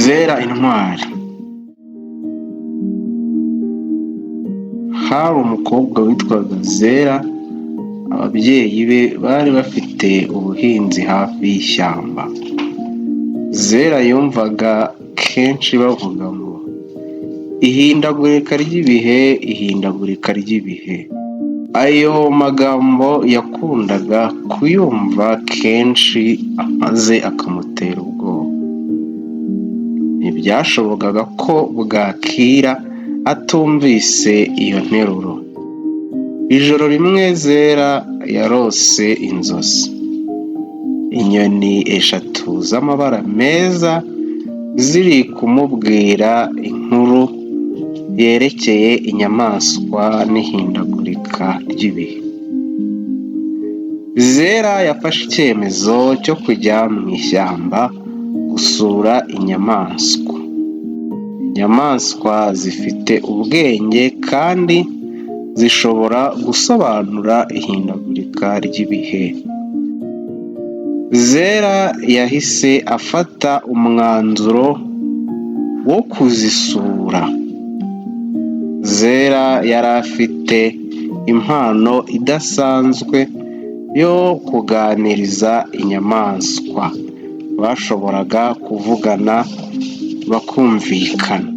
Zera intwari. Hari umukobwa witwaga Zera, ababyeyi be bari bafite ubuhinzi hafi y'ishyamba. Zera yumvaga kenshi bavuga ngo ihindagurika ry'ibihe, ihindagurika ry'ibihe. Ayo magambo yakundaga kuyumva kenshi maze akamutera ubwoba. Ntibyashobokaga ko bwakira atumvise iyo nteruro. Ijoro rimwe Zera yarose inzozi. Inyoni 3 z'amabara meza ziri kumubwira inkuru yerekeye inyamaswa n'ihindagurika ry'ibihe. Zera yafashe icyemezo cyo kujya mu ishyamba gusura inyamaswa. Inyamaswa zifite ubwenge kandi zishobora gusobanura ihindagurika ry'ibihe. Zera yahise afata umwanzuro wo kuzisura. Zera yari afite impano idasanzwe yo kuganiriza inyamaswa. Bashoboraga kuvugana bakumvikana.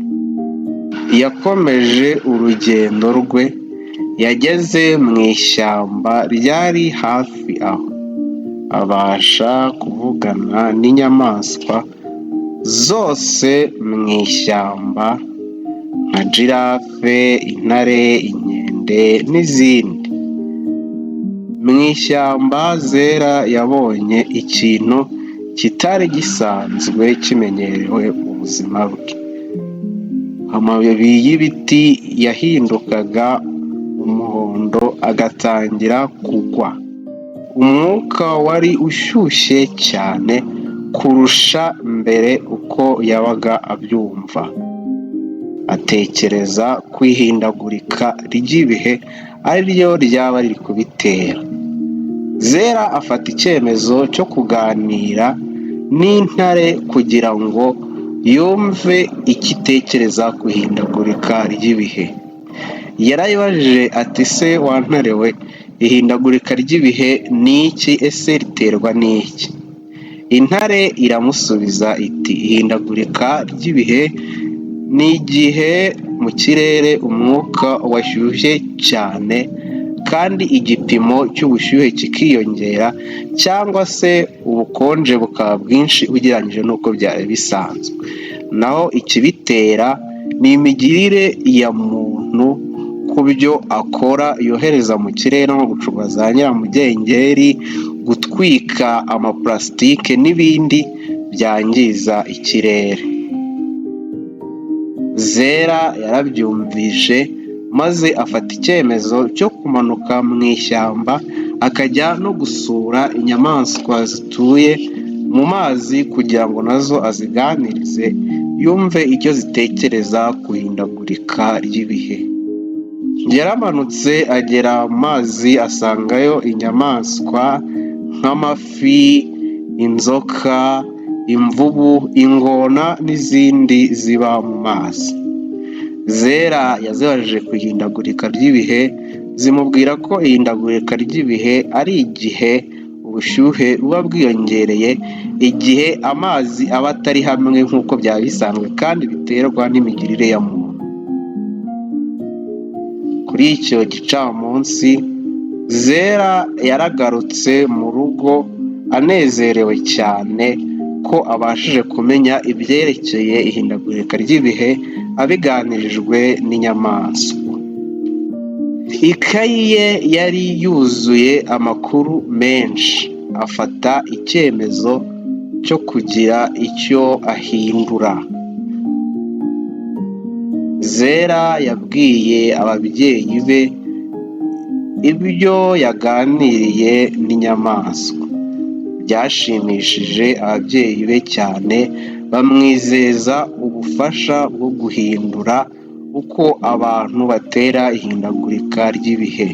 Yakomeje urugendo rwe, yageze mu ishyamba ryari hafi aho. Abasha kuvugana n'inyamaswa zose mu ishyamba nka girafe, intare, inkende n'izindi. Mu ishyamba Zera yabonye ikintu kitari gisanzwe kimenyerewe mu buzima bwe. Amababi y'ibiti yahindukaga umuhondo agatangira kugwa. Umwuka wari ushyushye cyane kurusha mbere uko yabaga abyumva. Atekereza ku ihindagurika ry'ibihe ari ryo ryaba riri kubitera. Zera afata icyemezo cyo kuganira n'intare kugira ngo yumve icyo itekereza ku ihindagurika ry'ibihe. Yarayibajije ati "Se wa ntare we, ihindagurika ry'ibihe ni iki? Ese riterwa n'iki?" Intare iramusubiza iti "Ihindagurika ry'ibihe ni igihe mu kirere umwuka washyushye cyane kandi igipimo cy'ubushyuhe kikiyongera, cyangwa se ubukonje bukaba bwinshi ugereranyije n'uko byari bisanzwe. Naho ikibitera ni imigirire ya muntu ku byo akora yohereza mu kirere nko gucukura za nyiramugengeri, gutwika amapulasitike n'ibindi byangiza ikirere." Zera yarabyumvise maze afata icyemezo cyo kumanuka mu ishyamba akajya no gusura inyamaswa zituye mu mazi kugira ngo nazo aziganirize yumve icyo zitekereza ku ihindagurika ry'ibihe. Yaramanutse agera mu mazi asangayo inyamaswa nk'amafi, inzoka, imvubu, ingona n'izindi ziba mu mazi. Zera yazibajije ku ihindagurika ry'ibihe, zimubwira ko ihindagurika ry'ibihe ari igihe ubushyuhe buba bwiyongereye, igihe amazi aba atari hamwe nk'uko byaba bisanzwe kandi biterwa n'imigirire ya muntu. Kuri icyo gicamunsi Zera yaragarutse mu rugo anezerewe cyane ko abashije kumenya ibyerekeye ihindagurika ry'ibihe abiganirijwe n'inyamaswa. Ikayi ye yari yuzuye amakuru menshi. Afata icyemezo cyo kugira icyo ahindura. Zera yabwiye ababyeyi be ibyo yaganiriye n'inyamaswa. Byashimishije ababyeyi be cyane, bamwizeza ubufasha bwo guhindura uko abantu batera ihindagurika ry'ibihe.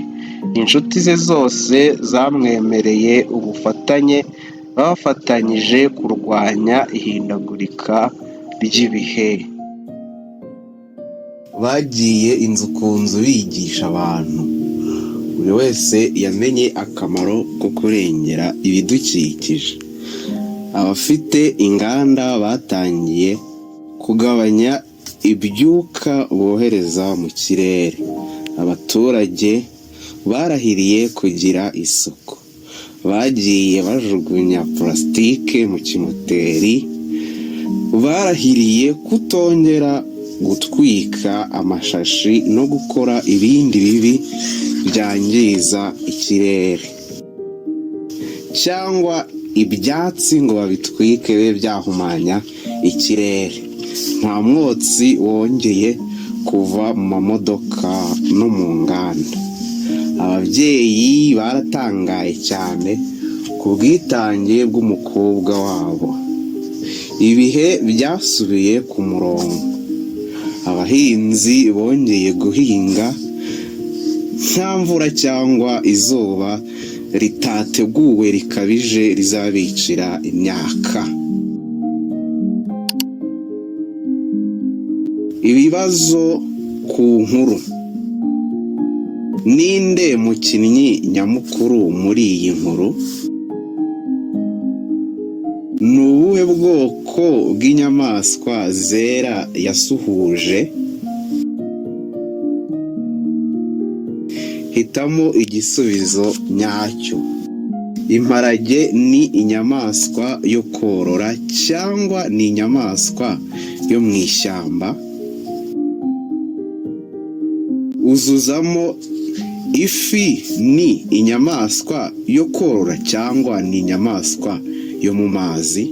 Inshuti ze zose zamwemereye ubufatanye, bafatanyije kurwanya ihindagurika ry'ibihe. Bagiye inzu ku nzu bigisha abantu. Buri wese yamenye akamaro ko kurengera ibidukikije. Abafite inganda batangiye kugabanya ibyuka bohereza mu kirere. Abaturage barahiriye kugira isuku. Bagiye bajugunya plastique mu kimoteri. Barahiriye kutongera gutwika amashashi no gukora ibindi bibi byangiza ikirere, cyangwa ibyatsi ngo babitwike bibe byahumanya ikirere. Nta mwotsi wongeye kuva mu mamodoka no mu nganda. Ababyeyi baratangaye cyane ku bwitange bw'umukobwa wabo. Ibihe byasubiye ku murongo. Abahinzi bongeye guhinga nta mvura cyangwa izuba ritateguwe rikabije rizabicira imyaka. Ibibazo ku nkuru. Ninde mukinnyi nyamukuru muri iyi nkuru? Ni ubuhe bwoko bw'inyamaswa zera yasuhuje? Hitamo igisubizo nyacyo. Imparage ni inyamaswa yo korora cyangwa ni inyamaswa yo mu ishyamba? Uzuzamo ifi ni inyamaswa yo korora cyangwa ni inyamaswa yo mu mazi?